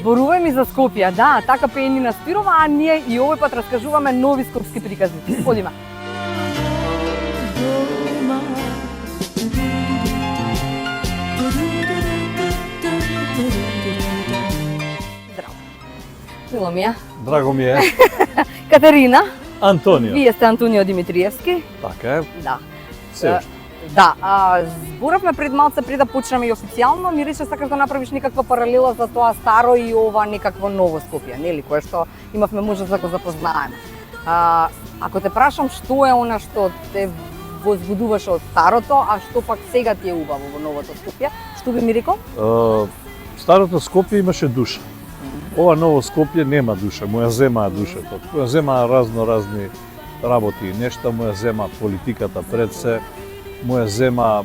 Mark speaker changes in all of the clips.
Speaker 1: Зборувај ми за Скопје, да, така пее Нина Спирова, а ние и овој пат раскажуваме нови скопски приказни. Одиме. Здраво. Мило ми е.
Speaker 2: Драго ми е.
Speaker 1: Катерина.
Speaker 2: Антонио.
Speaker 1: Вие сте Антонио Димитриевски.
Speaker 2: Така е.
Speaker 1: Да.
Speaker 2: Се уште.
Speaker 1: Да, зборавме пред малце пред да почнеме и официјално, ми рече сакаш да направиш некаква паралела за тоа старо и ова некакво ново Скопје, нели, кое што имавме можност да го запознаеме. Ако те прашам што е она што те возбудуваше од старото, а што пак сега ти е убаво во новото Скопје, што би ми рекол?
Speaker 2: Старото Скопје имаше душа. Ова ново Скопје нема душа, му ја земаа душата. Му ја земаа разни работи и нешта, му ја зема политиката пред се, му ја зема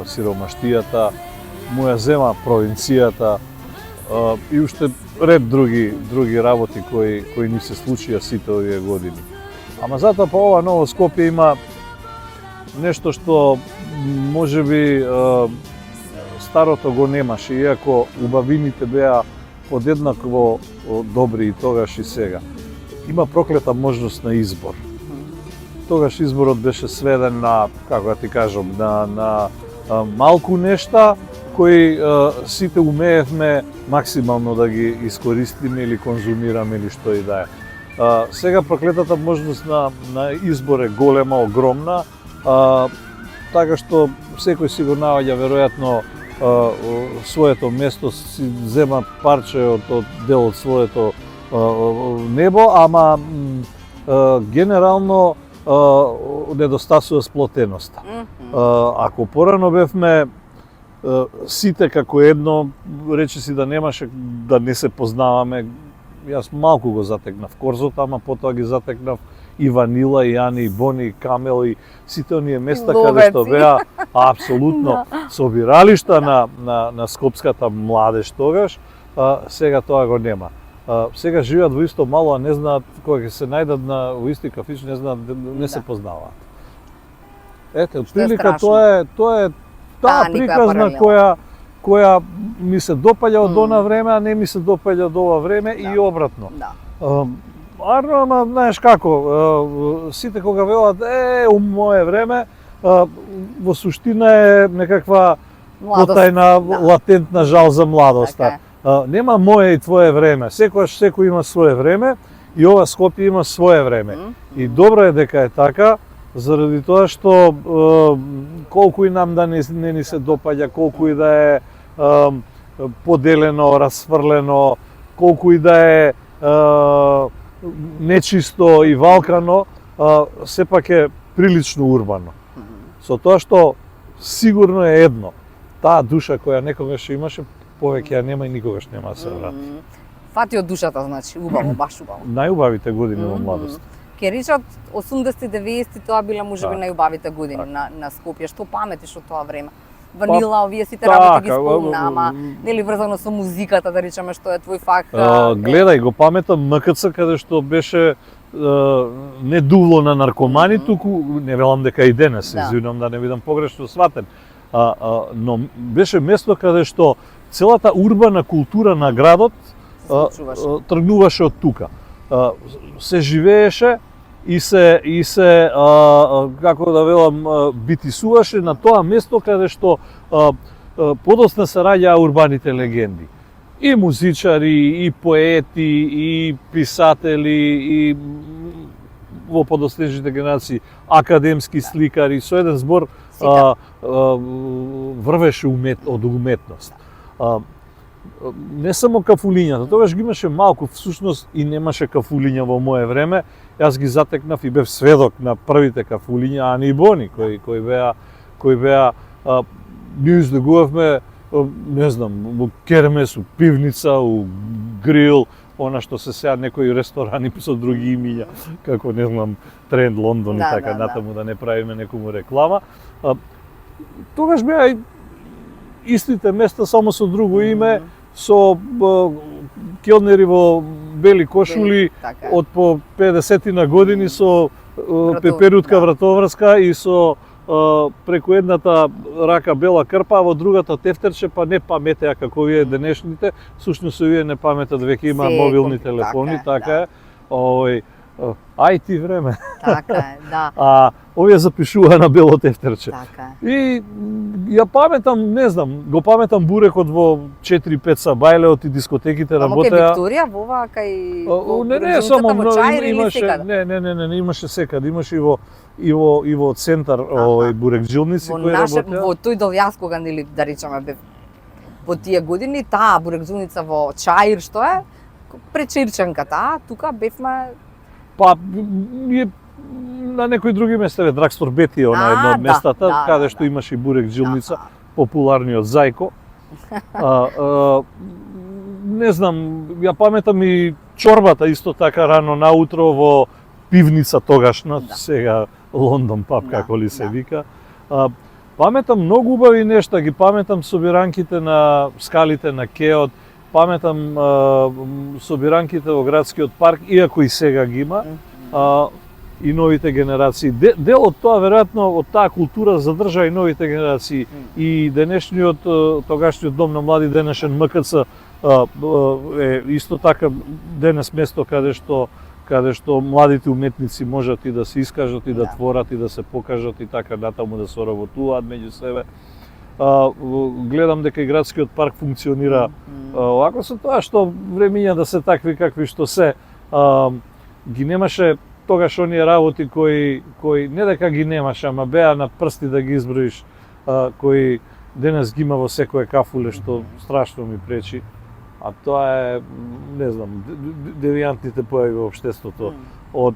Speaker 2: сиромаштијата, му ја зема провинцијата и уште ред други работи кои ни се случија сите овие години. Ама затоа по ова ново Скопје има нешто што можеби старото го немаше, иако убавините беа подеднакво добри и тогаш и сега. Има проклета можност на избор. Тогаш изборот беше сведен на, како да ти кажам, на малку нешта кои сите умеевме максимално да ги искористиме или конзумираме или што и да е. Сега проклетата можност на избор е голема, огромна, така што секој си го наоѓа веројатно своето место, си зема парче од дел од своето небо, ама генерално недостасува сплотеноста. Ако порано бевме сите како едно, речиси да немаше, да не се познаваме, јас малку го затекнав Корзот, ама потоа ги затекнав и Ванила, и Ани, и Бони, и Камел, и сите оние места каде што беа апсолутно собиралишта на скопската младеж тогаш, сега тоа го нема. Сега живеат во исто мало, а не знаат кога ќе се најдат во исти кафич, не знаат, не се познаваат. Ете, отприлика тоа е таа приказна која ми се допаѓа од она време, а не ми се допаѓа од ова време и обратно. Ама, знаеш како, сите кога велат, у моје време, во суштина е некаква потајна, латентна жал за младоста. Нема моје и твое време. Секој има свое време и ова Скопје има свое време. И добро е дека е така, заради тоа што колку и нам да не ни се допаѓа, колку и да е поделено, расфрлено, колку и да е нечисто и валкано, сепак е прилично урбано. Со тоа што сигурно е едно, таа душа која некогаш имаше, повеќе ја нема и никогаш нема да се врати.
Speaker 1: Фати од душата, значи, убаво, баш убаво.
Speaker 2: Најубавите години во младост.
Speaker 1: Ке речат 80-90 тоа била можеби најубавите години на Скопје. Што паметиш од тоа време? Ванила, овие сите работи ги спомна, ама нели врзано со музиката, да речеме, што е твој фак?
Speaker 2: Гледај, го паметам МКЦ каде што беше не дувло на наркомани, туку, не велам дека и денес, извинувам да не бидам погрешно сватен, но беше место каде што целата урбана култура на градот тргнуваше од тука. Се живееше и се како да велам битисуваше на тоа место каде што подосна се раѓаа урбаните легенди. И музичари, и поети, и писатели, и во подоснежните генерации академски сликари, со еден збор врвеше од уметност. Не само кафулињата, тогаш ги имаше малку, всушност и немаше кафулиња во мое време. Јас ги затекнав и бев сведок на првите кафулиња, Ани и Бони, кои беа ние излегувавме, не знам, во кермес, у пивница, у грил, она што се сега некои ресторани со други имиња, како не знам, Тренд Лондон и така натаму, да не правиме некому реклама. Тогаш беа и истите места само со друго име, со келнери во бели кошули
Speaker 1: Така.
Speaker 2: од по 50 на години со пеперутка
Speaker 1: да.
Speaker 2: вратоврска и со преку едната рака бела крпа, во другата тефтерче, па не паметеа како вие денешните, всушност овие не паметат, веќе има
Speaker 1: Се
Speaker 2: мобилни
Speaker 1: така е,
Speaker 2: телефони, така
Speaker 1: да.
Speaker 2: е. Овој IT време.
Speaker 1: Така е, да.
Speaker 2: А овие запишуваа на бело тефтерче.
Speaker 1: Така е.
Speaker 2: И ја паметам, не знам, го паметам бурекот во 4-5 сабајлеот и дискотеките
Speaker 1: Амо кај
Speaker 2: работеа.
Speaker 1: Викторија, во ова кај
Speaker 2: Не само
Speaker 1: во Чаир или
Speaker 2: имаше,
Speaker 1: секаде?
Speaker 2: не, имаше секаде, имаше и во центар овој бурекджилници
Speaker 1: Во
Speaker 2: кои работеа.
Speaker 1: во тој дол јас кога нели да речеме бев во тие години, таа бурекджилница во Чаир што е пред Чирчанката, тука бевме
Speaker 2: Па е на некои други места, Драгстор Бети е она едно од
Speaker 1: да,
Speaker 2: местата
Speaker 1: да,
Speaker 2: каде
Speaker 1: да,
Speaker 2: што
Speaker 1: да.
Speaker 2: имаше и бурекджилница,
Speaker 1: Аха.
Speaker 2: популарниот Зајко. Не знам, ја паметам и чорбата исто така рано наутро во пивница тогашна, сега Лондон паб
Speaker 1: Да,
Speaker 2: како ли се
Speaker 1: да.
Speaker 2: вика. Паметам многу убави нешта, ги паметам собиранките на скалите на Кеот, паметам собиранките во градскиот парк, иако и сега ги има, и новите генерации. Дел од тоа, веројатно, од таа култура задржа и новите генерации. И денешниот, тогашниот дом на млади, денешен МКЦ, е исто така денес место каде што младите уметници можат и да се искажат и да творат и да се покажат и така натаму да соработуваат меѓу себе. Гледам дека и градскиот парк функционира овако, со тоа што времиња да се такви какви што се. Ги немаше тогаш оние работи кои не дека ги немаше, ама беа на прсти да ги изброиш, кои денес ги има во секое кафуле, што страшно ми пречи. А тоа е, не знам, девијантните појави во општеството, од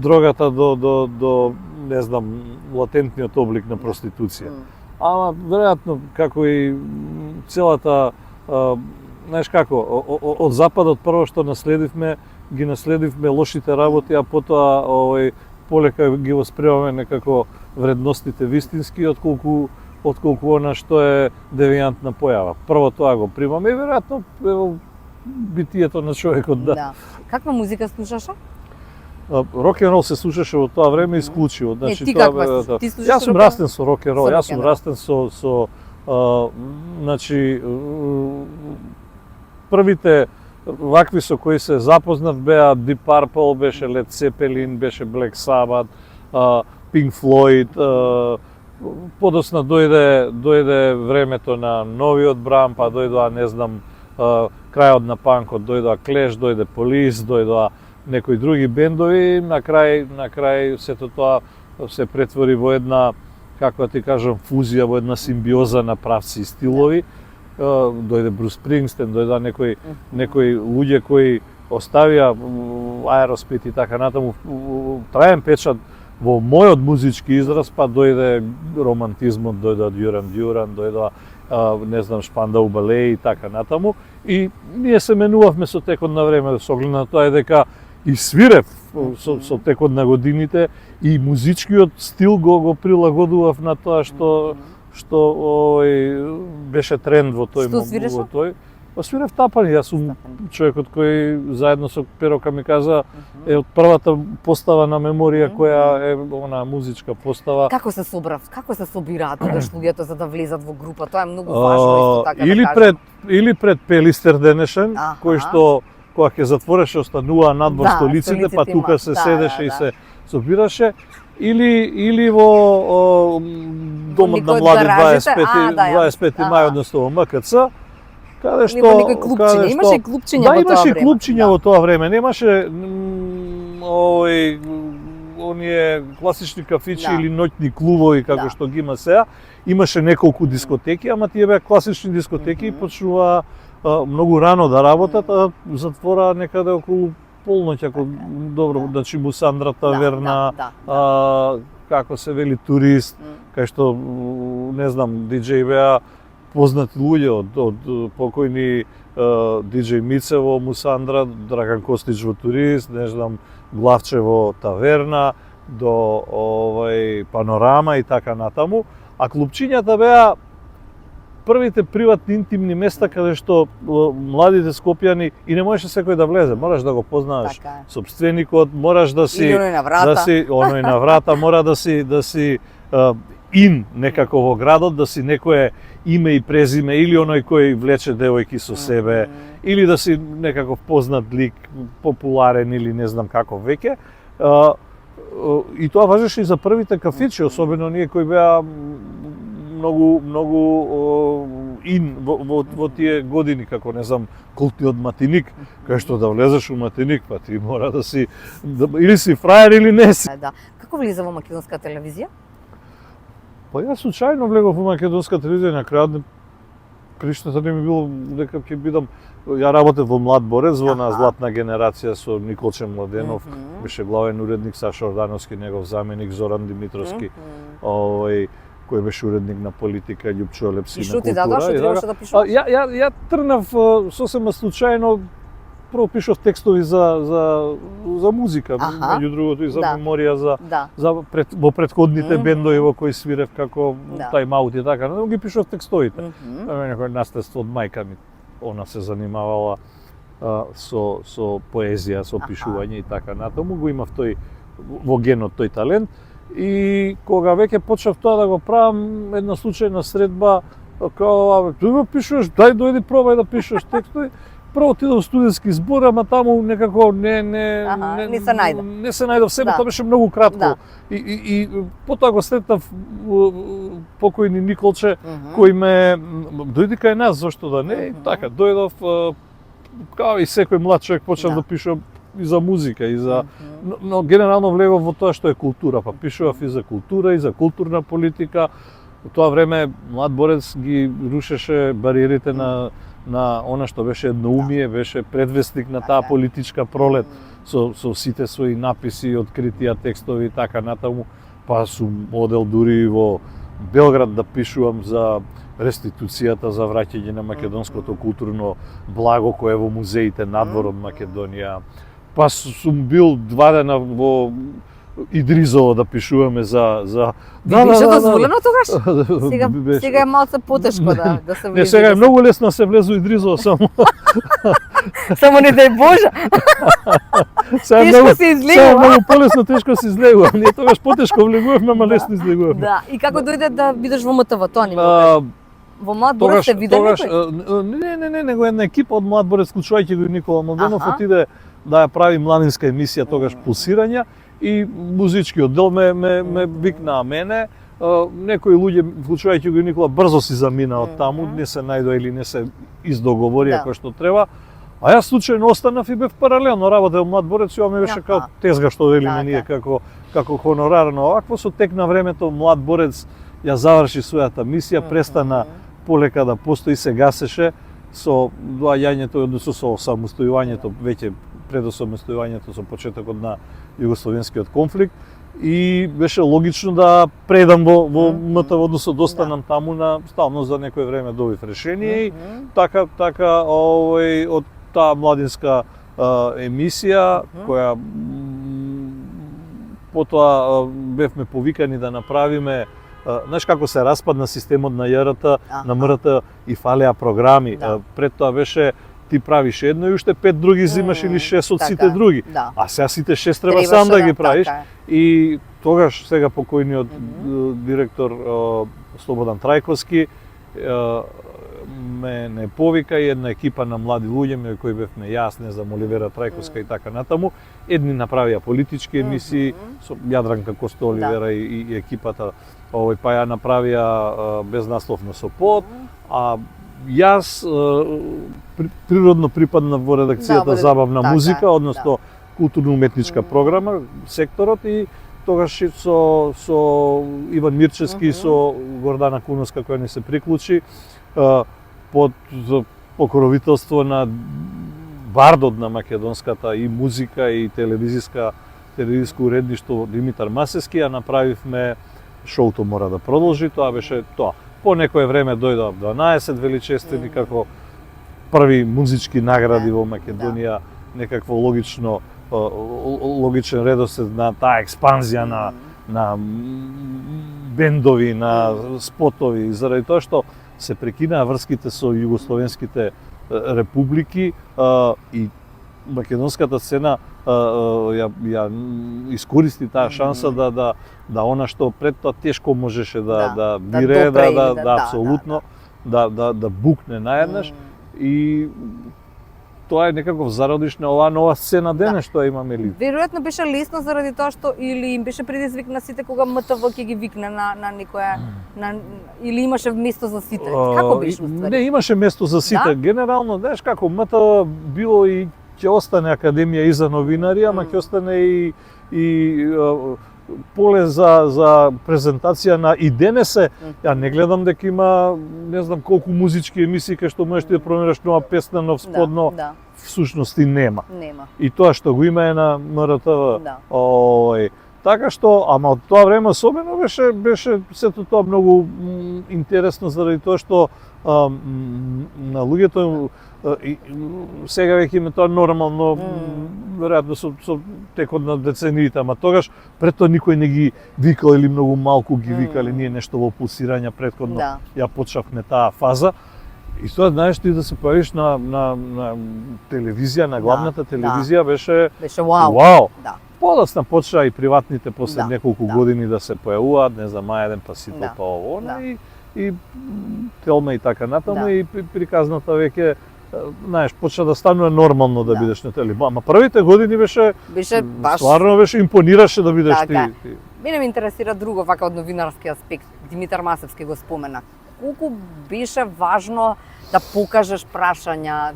Speaker 2: дрогата до не знам, латентниот облик на проституција. Ама веројатно како и целата, знаеш како, од западот прво што наследивме, ги наследивме лошите работи, а потоа полека ги восприемаме некако вредностите вистински отколку она што е девијантна појава. Прво тоа го примаме и веројатно битието на човекот, да.
Speaker 1: Каква музика слушаше?
Speaker 2: Рок н рол се слушаше во тоа време исклучиво.
Speaker 1: Значи, ти каква си? Ти слушаш
Speaker 2: Јас сум растен со рок н рол, јас сум
Speaker 1: рок-н-рол.
Speaker 2: растен со значи првите вакви со кои се запознав беа Deep Purple, беше Led Zeppelin, беше Black Sabbath, Pink Floyd, подосна дојде времето на новиот Брам, па дојдоа, не знам, крајот на панкот, дојдоа Clash, дојде Police, дојдоа некои други бендови, на крај сето тоа се претвори во една, како ти кажам, фузија, во една симбиоза на правци и стилови. Дојде Брус Спрингстен, дојдоа некои луѓе кои оставија Аеросмит и така натаму траен печат во мојот музички израз, па дојде романтизмот, дојде Дюран Дюран, дојде не знам Шпандау Балеј и така натаму. И ние се менувавме со текот на време, со оглед на тоа е дека и свирев со текот на годините и музичкиот стил го прилагодував на тоа што беше тренд во тој
Speaker 1: Што свиреше?
Speaker 2: Свирев тапани, јас сум човекот кој заедно со Перо Камиказа е од првата постава на меморија која е она музичка постава.
Speaker 1: Како се собираат тогаш луѓето за да влезат во група? Тоа е многу важно исто така да кажам.
Speaker 2: Или пред Пелистер денешен, кој што кога ќе затвореше останува надвор столиците, па тука се седеше и се собираше. Или во Домот на млади 25 мај, односно во МКЦ, каде што
Speaker 1: имаше и клупчиња во тоа време.
Speaker 2: Да, имаше и клупчиња во тоа време. Немаше оние класични кафичи или ноќни клубови како што ги има сега. Имаше неколку дискотеки, ама тие беа класични дискотеки и почнува многу рано да работат, а затвора некаде околу полноќ, ако добро, значи Мусандра таверна, како се вели Турист, кај што не знам, диџеи беа познати луѓе од покојни диџеј Мице во Мусандра, Драган Костич во Турист, не знам, Главче во таверна, до Панорама и така натаму, а клупчињата беа првите приватни интимни места каде што младите скопјани и не можеше секој да влезе, мораш да го познаваш
Speaker 1: Така е.
Speaker 2: сопственикот, мораш да си
Speaker 1: Или оној на врата.
Speaker 2: да си оној на врата, мора да си ин некако во градот, да си некое име и презиме или оној кој влече девојки со себе, или да си некаков познат лик, популарен или не знам каков веќе. И тоа важеше и за првите кафичи, особено ние кои беа многу ин во тие години, како не знам, култниот Матиник, кај што да влезеш у Матиник, па ти мора да си или си фраер или не си.
Speaker 1: Да. Како влиза во македонска телевизија?
Speaker 2: Па јас случајно влегов во македонска телевизија, на крајот причината не ми било дека ќе бидам. Ја работев во Млад борец, во на Златна генерација со Николче Младенов, беше главен уредник, Саша Ордановски, негов заменик, Зоран Димитровски, кој беше уредник на политика, Љупчо Лепси на култура.
Speaker 1: И шути да што требаше да пишуваш?
Speaker 2: Ја трнав сосема случајно, прво пишав текстови за музика, меѓу другото и за меморија во претходните бендови во кои свирев како Тайм-аут и така, но ги пишав текстовите. Некој наследство од мајка ми, она се занимавала со поезија, со пишување и така натаму, го имав тој во генот тој талент. И кога веќе почнав тоа да го правам, една случајна средба, као, ти го пишуваш, дај дојди пробај да пишеш текстови. Прво отидов студентски збор, ама таму некако не се најдов себе, тоа беше многу кратко. И потоа го сретнав покојни Николче, кој ме дојди кај нас, зошто да не, така, дојдов, као и секој млад човек почнав да пишувам и за музика, и за... Но генерално влегов во тоа што е култура, па пишував и за култура, и за културна политика. Во тоа време Млад борец ги рушеше бариерите на она што беше едноумие, беше предвестник на таа политичка пролет со сите своји написи, откритија текстови и така натаму. Па сум одел дури во Белград да пишувам за реституцијата, за враќање на македонското културно благо кое е во музеите надвор од Македонија. Па сум бил 2 дена во Идризово да пишуваме за
Speaker 1: Беше дозволено тогаш? Сега е малце потешко да се влезе.
Speaker 2: Не, сега е многу лесно да се влезе во Идризово само.
Speaker 1: Само не дај Боже. Тешко се излегува.
Speaker 2: Сега многу полесно, тешко се излегува. Ние тогаш потешко влегувавме, ама лесно излегувавме.
Speaker 1: Да, и како дојде да бидеш во МТВ, тоа не ми кажа. Во Млад борец се виде некој?
Speaker 2: Не, него една екипа од Млад борец, вклучувајќи го и Никола Младенов, отиде да ја прави младинска емисија, тогаш Пулсирања, и музичкиот дел ме викнаа мене. Некои луѓе, вклучувајќи го и Никола, брзо си замина од таму, не се најдоа или не се издоговорија кој што треба. А јас случајно останав и бев паралелно работев во Млад борец, и ова ми беше како тезга што велиме ние како хонорар, но овакво со тек на времето Млад борец ја заврши својата мисија, престана полека да постои, се гасеше со доаѓањето, односно со самостојувањето, веќе пред самостојувањето, со почетокот на југословенскиот конфликт, и беше логично да предам во МТВ, односно да останам таму на стално за некој време добив решение и така од таа младинска емисија која потоа бевме повикани да направиме. Знаеш како се распадна системот на ЈРТ, на МРТ и фалеа програми. Пред тоа беше ти правиш едно и уште 5 други зимаш или 6 од сите други. А сега сите 6 треба сам да ги правиш. И тогаш сега покојниот директор Слободан Трајковски не повика и една екипа на млади луѓе меѓу кои бевме јас, не знам, Оливера Трајковска и така натаму. Едни направија политички емисии со Јадранка Косто Оливера и екипата, па ја направија безнасловно со Под, а јас природно припаднав во редакцијата Забавна музика, односно културно-уметничка програма, секторот, и тогаш со Иван Мирчевски и со Гордана Куновска која ни се приклучи под покровителство на бардот на македонската и музика и телевизиско уредништво Димитар Масевски, ја направивме Шоуто мора да продолжи, тоа беше тоа. По некое време дојдоа 12 величествени како први музички награди во Македонија, некакво логичен редослед на таа експанзија на бендови, на спотови, заради тоа што се прекинаа врските со југословенските републики и македонската сцена ја искористи таа шанса да она што пред тоа тешко можеше да бире, апсолутно, да букне наеднаш и тоа е некаков зародиш на оваа нова сцена денес што имаме ли.
Speaker 1: Веројатно беше лесно заради тоа што или им беше предизвик на сите кога МТВ ќе ги викне на некоја или имаше место за сите. Како беше уствари?
Speaker 2: Не имаше место за сите. Генерално, знаеш како МТВ било и ќе остане академија и за новинари, ама ќе остане и поле за презентација на и денесе. Ја не гледам дека има не знам колку музички емисии кај што можеш да промериш нова песна, нов спот, но всушност и нема. И тоа што го има е на МРТВ. Така што, ама од тоа време особено беше сето тоа многу интересно заради тоа што на луѓето сега веќе има тоа нормално, веројатно со текот на децениите, ама тогаш пред тоа никој не ги викал или многу малку ги викале, ние нешто во пулсирање претходно ја почнавме таа фаза. И тоа, знаеш, ти да се појавиш на телевизија, на главната телевизија беше вау. Подоцна почна и приватните после неколку години да се појавуваат, не знам, Мајаден па сите па ово, и Телма и така натаму, и приказната веќе, знаеш, почна да станува нормално да бидеш на телевизија. Ама првите години беше баш стварно беше импонираше да бидеш ти.
Speaker 1: Мене ме интересира друго вака од новинарски аспект. Димитар Масевски го спомена. Колку беше важно да покажеш прашања,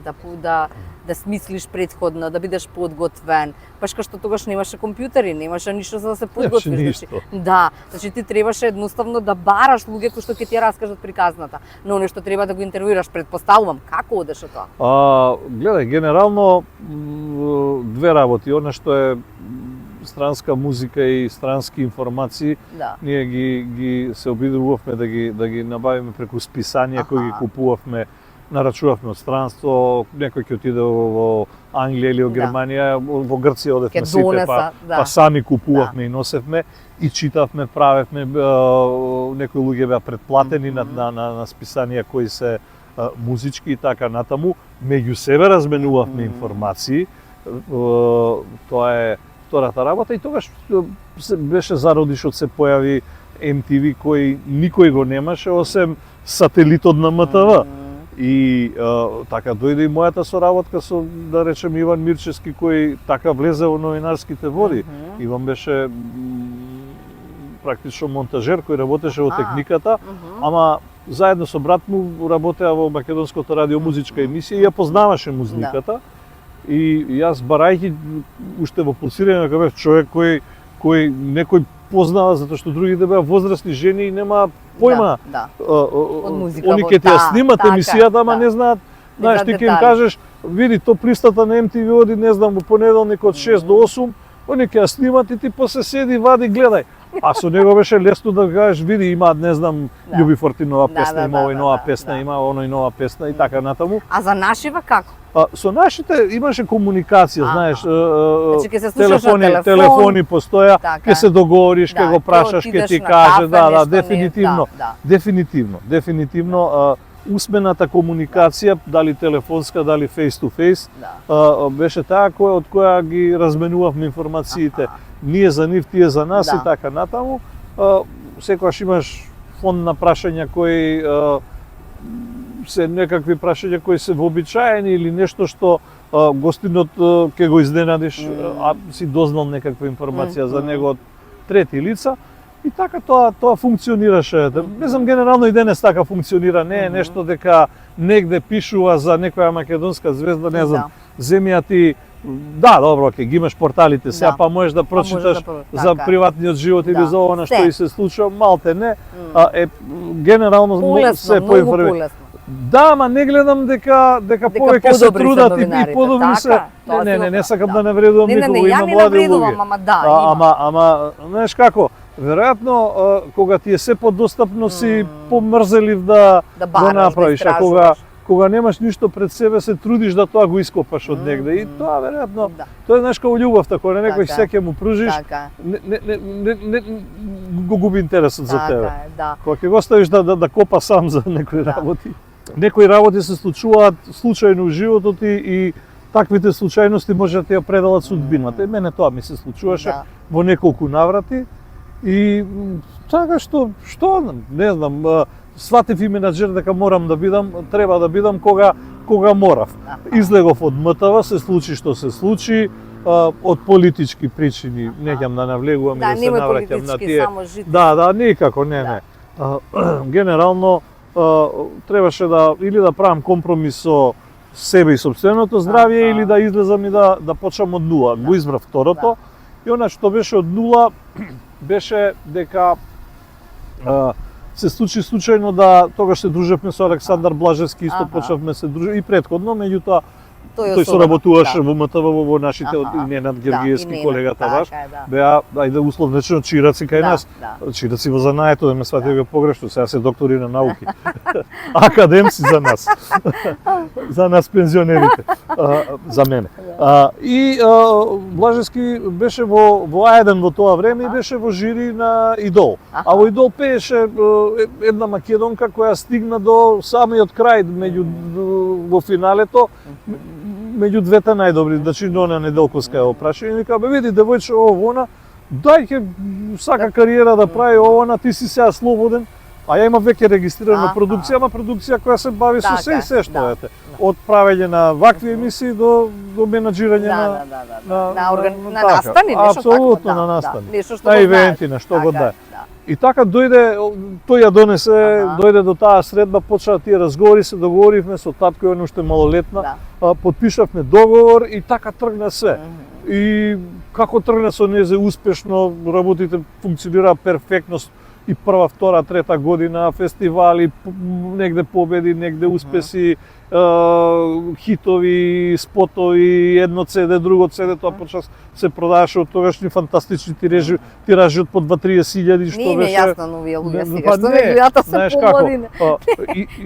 Speaker 1: да смислиш претходно, да бидеш подготвен. Баш кај што тогаш немаше компјутери, немаше ништо за да се подготвиш. Значи ти требаше едноставно да бараш луѓе кои што ќе ти ја раскажат приказната. Но нешто треба да го интервјуираш, предпоставувам. Како одеше тоа?
Speaker 2: Гледај, генерално две работи. Она што е странска музика и странски информации, ние ги се обидувавме да ги набавиме преку списанија кои ги купувавме, нарачувавме од странство, некој ќе отиде во Англија или во Германија, во Грција одевме сите, па сами купувавме и носевме и читавме, правевме, некои луѓе беа предплатени на списанија кои се музички и така натаму, меѓу себе разменувавме информации. Тоа е втората работа и тогаш беше зародишот, се појави MTV кој никој го немаше осем сателитот на МТВ. И така дојде и мојата соработка со, да речем, Иван Мирчевски, кој така влезе во новинарските води. Иван беше практично монтажер кој работеше во техниката, ама заедно со брат му работеа во Македонското радио музичка емисија и ја познаваше музиката. И јас барајќи уште во пулсирање кога бев човек кој некој познава затоа што другите беа возрастни жени и нема појма од музика. Они ќе ти ја снимат емисијата, ама не знаат. Знаеш, ти ќе им кажеш, види, топ листата на MTV оди, не знам, во понеделник од 6 до 8, они ќе ја снимат и ти после седи, вади, гледај. А со него беше лесно да кажеш, види, има, не знам, Љуби Фортинова песна, има овој нова песна, има оној нова песна и така натаму.
Speaker 1: А за нашива како?
Speaker 2: Со нашите имаше комуникација, знаеш,
Speaker 1: телефони
Speaker 2: постоја, ќе се договориш, ќе го прашаш, ќе ти каже, дефинитивно, усмената комуникација, дали телефонска, дали face to face, беше таа од која ги разменувавме информациите. Ние за нив, тие за нас и така натаму. Секогаш имаш фонд на прашања кои се некакви прашања кои се вообичаени или нешто што гостинот ќе го изненадиш, а си дознал некаква информација за него од трети лица. И така тоа функционираше. Не знам, генерално и денес така функционира. Не е нешто дека негде пишува за некоја македонска звезда, не знам, земја ти. Да, добро, ќе ги имаш порталите сега, па можеш да прочиташ за приватниот живот или за ова на што и се случува, малте не. Генерално се поинформира. Да, ама не гледам дека повеќе се трудат и подобри се. Не сакам да навредувам никого, има млади луѓе. Ама, знаеш како, веројатно кога ти е се подостапно си помрзелив да го направиш, а кога немаш ништо пред себе, се трудиш да тоа го ископаш од негде. И тоа веројатно, тоа е знаеш како љубовта, кога некој
Speaker 1: Така.
Speaker 2: сеќе му пружиш, не го губи интересот за тебе.
Speaker 1: Така е, да.
Speaker 2: Кога ќе го ставиш да копа сам за некои
Speaker 1: Да.
Speaker 2: работи. Некои работи се случуваат случајно у животот и таквите случајности може да ти ја предалат судбината. И мене тоа ми се случуваше
Speaker 1: Да.
Speaker 2: во неколку наврати. И така што не знам, сватив и менаџер дека морам да бидам, треба да бидам кога морав. Излегов од МТВ, се случи што се случи, од политички причини, не ќе да навлегувам и
Speaker 1: Да,
Speaker 2: да се
Speaker 1: нема
Speaker 2: навраќам на
Speaker 1: политички,
Speaker 2: тие.
Speaker 1: само жити.
Speaker 2: Да, никако, не. Генерално требаше или да правам компромис со себе и собственото здравје, или да излезам и да почнам од нула. Го избрав второто. И она што беше од нула беше дека се случи случајно да тогаш се дружевме со Александар Блажевски, исто почнавме се дружи и претходно, меѓутоа тој соработуваше во МТВ во нашите од Ненад Гергиевски, колегата баш. Беа, ајде условно речено, чираци кај нас. Чираци во занаето, да ме сватите го погрешно, сега се доктори на науки. Академци за нас. За нас пензионерите. За мене. И Блажевски беше во А1 во тоа време и беше во жири на Идол. А во Идол пееше една македонка која стигна до самиот крај во финалето, меѓу двете најдобри, значи Нона Неделковска ја опраша и вика, види девојче, она, дај ќе сака кариера да прави она, ти си сега слободен. А ја имам веќе регистрирана продукција, ама продукција која се бави со се и се што ете. Од правење на вакви емисии до менаџирање
Speaker 1: на настани, нешто такво.
Speaker 2: Апсолутно на настани.
Speaker 1: На
Speaker 2: ивенти, на што го да. И така дојде, тој ја донесе, дојде до таа средба, почнаа тие разговори, се договоривме со татко, ја уште малолетна, потпишавме договор и така тргна се. И како тргна со незе успешно, работите функционираа перфектно, и прва, втора, трета година, фестивали, негде победи, негде успеси, хитови, спотови, едно CD, друго CD, тоа почна се продаваше од тогашни фантастични тиражи од по 2-30 илјади, што беше...
Speaker 1: Не ми е јасно на овие луѓе сега, што ме гледате се помладина.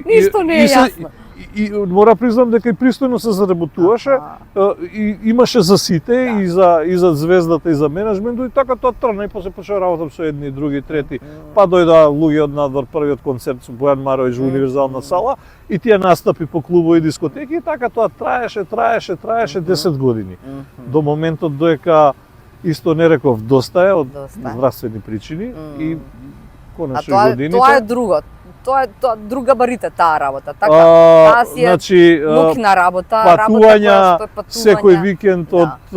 Speaker 1: Ништо не е јасно.
Speaker 2: И мора признам дека и пристојно се заработуваше, и имаше за сите, и за звездата, и за менеджментот, и така тоа тргна, и после почна работам со едни, други, трети, па дојдоа луѓе од надвор, првиот концерт со Бојан Маровиќ во универзална сала, и тие настапи по клубови и дискотеки, и така тоа траеше 10 години. До моментот додека исто не реков доста е од здравствени причини и конечно годините.
Speaker 1: Тоа е друго. Тоа е друга барите таа работа, така? Таа си е мукна работа,
Speaker 2: патувања секој викенд од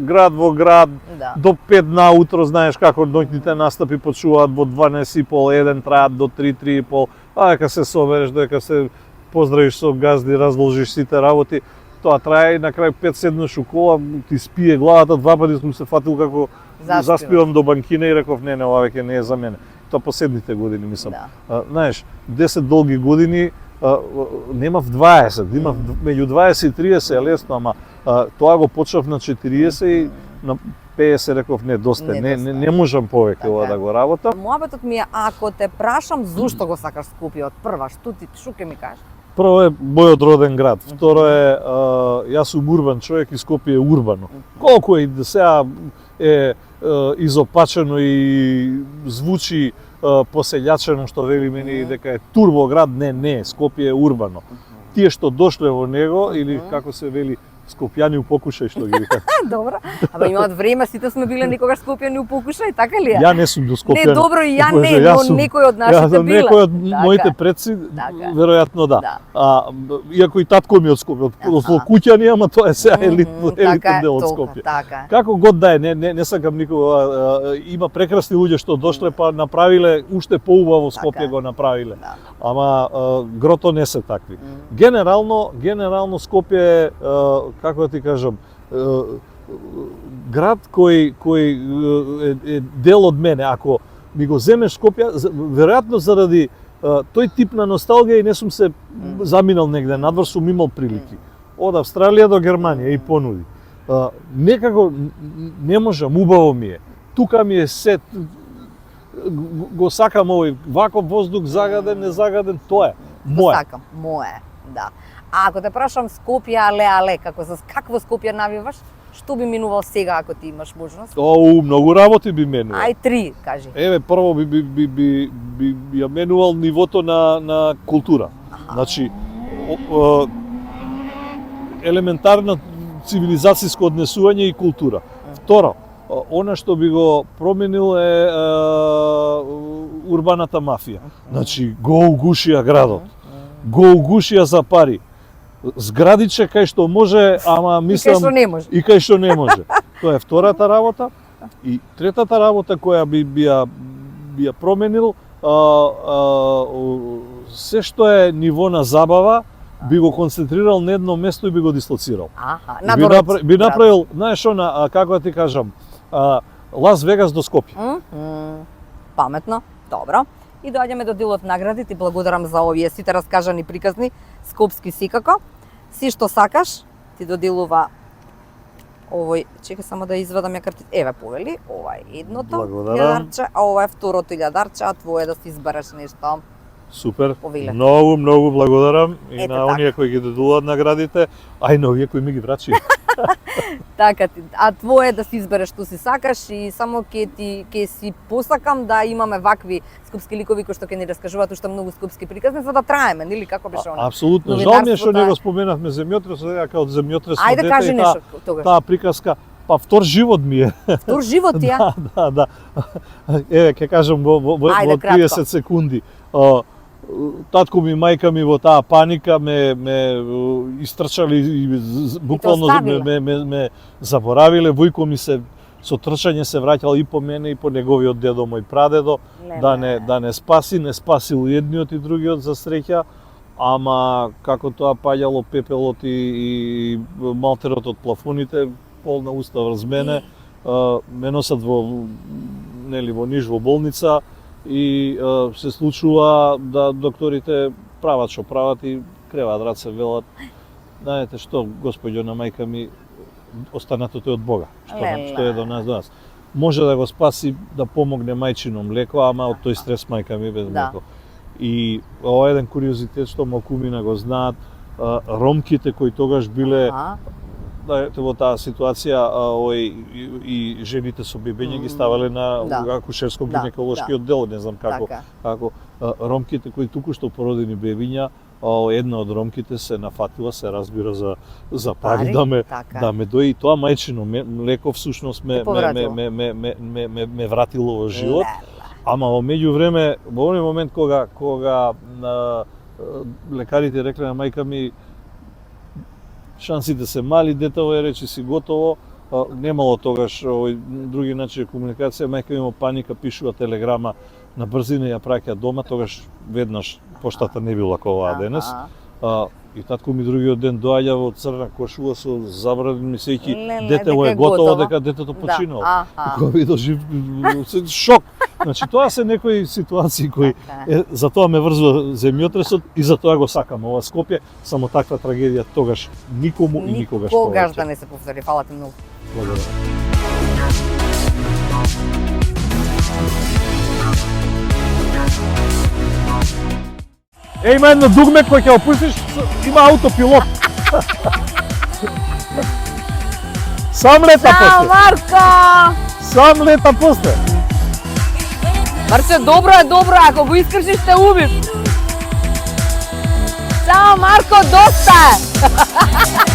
Speaker 2: град во град до 5 наутро, знаеш како ноќните настапи почуваат во 12:30, еден траат до 3:30, а дека се собереш, дека се поздравиш со газди, разложиш сите работи, тоа трае и на крај 5 седнеш у кола, ти спие главата, два пати сум се фатил како заспивам до банкина и реков не, ова веќе не е за мене. Тоа последните години мислам. Знаеш, 10 долги години немав 20, имав меѓу 20 и 30 е лесно, ама тоа го почнав на 40 и на 50 реков не, доста, не можам повеќе ова да го работам.
Speaker 1: Муабетот ми е, ако те прашам зошто го сакаш Скопје од прва, што ќе ми кажеш?
Speaker 2: Прво е мојот роден град, второ е јас сум урбан човек и Скопје е урбано. Колку е сега е изопачено и звучи поселјачено што вели мене дека е турбо град, не, Скопје е урбано. Тие што дошле во него или како се вели Скопјани у покушај што ги вика.
Speaker 1: Добро. Ама имаат време, сите сме биле некогаш Скопјани у покушај, така ли е?
Speaker 2: Ја не сум до Скопјани.
Speaker 1: Не, добро, и ја не, но некој од нашите биле.
Speaker 2: Некој од моите предци, веројатно да. Иако и татко ми од Скопје, од Куќани, ама тоа е сега елитен дел од Скопје. Како год да е, не сакам никога, има прекрасни луѓе што дошле па направиле уште поубаво Скопје го направиле. Ама грото не се такви. Генерално Скопје е, како да ти кажам, град кој е дел од мене. Ако ми го земеш Скопје, веројатно заради тој тип на носталгија и не сум се заминал негде надвор, сум имал прилики. Од Австралија до Германија и понуди. Некако не можам, убаво ми е. Тука ми е се, го сакам овој ваков воздух, загаден, незагаден, тоа е. Мое.
Speaker 1: Сакам, мое, да. А ако те прашам Скопје, але, какво Скопје навиваш? Што би минувал сега ако ти имаш можност?
Speaker 2: Многу работи би менувал.
Speaker 1: Ај, 3, кажи.
Speaker 2: Еве, прво би ја менувал нивото на култура. Значи, елементарна цивилизацијско однесување и култура. Второ, она што би го променил е урбаната мафија. Значи, го угушија градот. Го угушија за пари. Зградиче кај што може, ама мислам...
Speaker 1: И кај што не може.
Speaker 2: И кај што не може. Тоа е втората работа. И третата работа која би ја променил, се што е ниво на забава, би го концентрирал на едно место и би го дислоцирал. Би направил, знаеш она, како да ти кажам, Лас Вегас до Скопје.
Speaker 1: Паметно, добро. И доаѓаме до делот награди. Ти благодарам за овие сите раскажани приказни, скопски секако. Си што сакаш, ти доделува овој, чекај само да извадам ја карти. Еве, повели, ова е едното илјадарче, а ова е второто илјадарче, а твое да си избереш нешто.
Speaker 2: Супер.
Speaker 1: Повеле.
Speaker 2: Многу благодарам и на
Speaker 1: така.
Speaker 2: оние кои ги доделуваат наградите, а и на овие кои ми ги врачи.
Speaker 1: Така, а твое да си избереш што си сакаш и само ќе си посакам да имаме вакви скопски ликови кои што ќе ни раскажуваат уште многу скопски приказни за да траеме, нели како беше она?
Speaker 2: Апсолутно. Жал ми е што не го споменавме земјотресот, дека од земјотресот
Speaker 1: Ајде кажи нешто тогаш.
Speaker 2: Таа приказка, па втор живот ми е.
Speaker 1: Втор живот ти е?
Speaker 2: Да. Еве ќе кажам во 30 секунди. Татко ми, мајка ми во таа паника ме истрчали и буквално ме заборавиле. Војко ми се со трчање се враќал и по мене и по неговиот дедо, мој прадедо, да не спасил едниот и другиот за среќа, ама како тоа паѓало пепелот и малтерот од плафоните, полна уста врз мене, ме носат во Ниш во болница. И се случува да докторите прават што прават и креваат раце, велат, знаете што, господјо на мајка ми, останатото е од Бога, што е до нас. Може да го спаси, да помогне мајчино млеко, ама од тој стрес мајка ми без млеко. И ова е еден куриозитет што малкумина го знаат, ромките кои тогаш биле во таа ситуација и жените со бебење ги ставале на акушерско гинеколошки оддел, не знам како ромките кои туку што породени бебиња, една од ромките се нафатила, се разбира за пари да ме дои, тоа мајчино млеко всушност ме вратило во живот. Ама во меѓувреме, во оној момент кога лекарите рекле на мајка ми шансите се мали, детево е речи си готово, немало тогаш други начини комуникација, мајка ми има паника, пишува телеграма на брзина ја праќа дома, тогаш веднаш поштата не била оваа денес. И татко ми другиот ден доаѓа во црна кошула со забранени мислејќи детево е готово, дека детето починало. И кога видов жив, шок. Значи тоа се некои ситуации кои затоа ме врзува земјотресот и затоа го сакам ова Скопје, само таква трагедија тогаш никому и никогаш повеќе.
Speaker 1: Никогаш да не се повтори. Фала ти многу.
Speaker 2: Благодарам. Има едно дугме кој ќе опуштиш, има аутопилот. Сам лета после.
Speaker 1: Чао, Марко!
Speaker 2: Сам лета после.
Speaker 1: Марче, добро е, ако го искршиш те убив. Чао, Марко, доста е!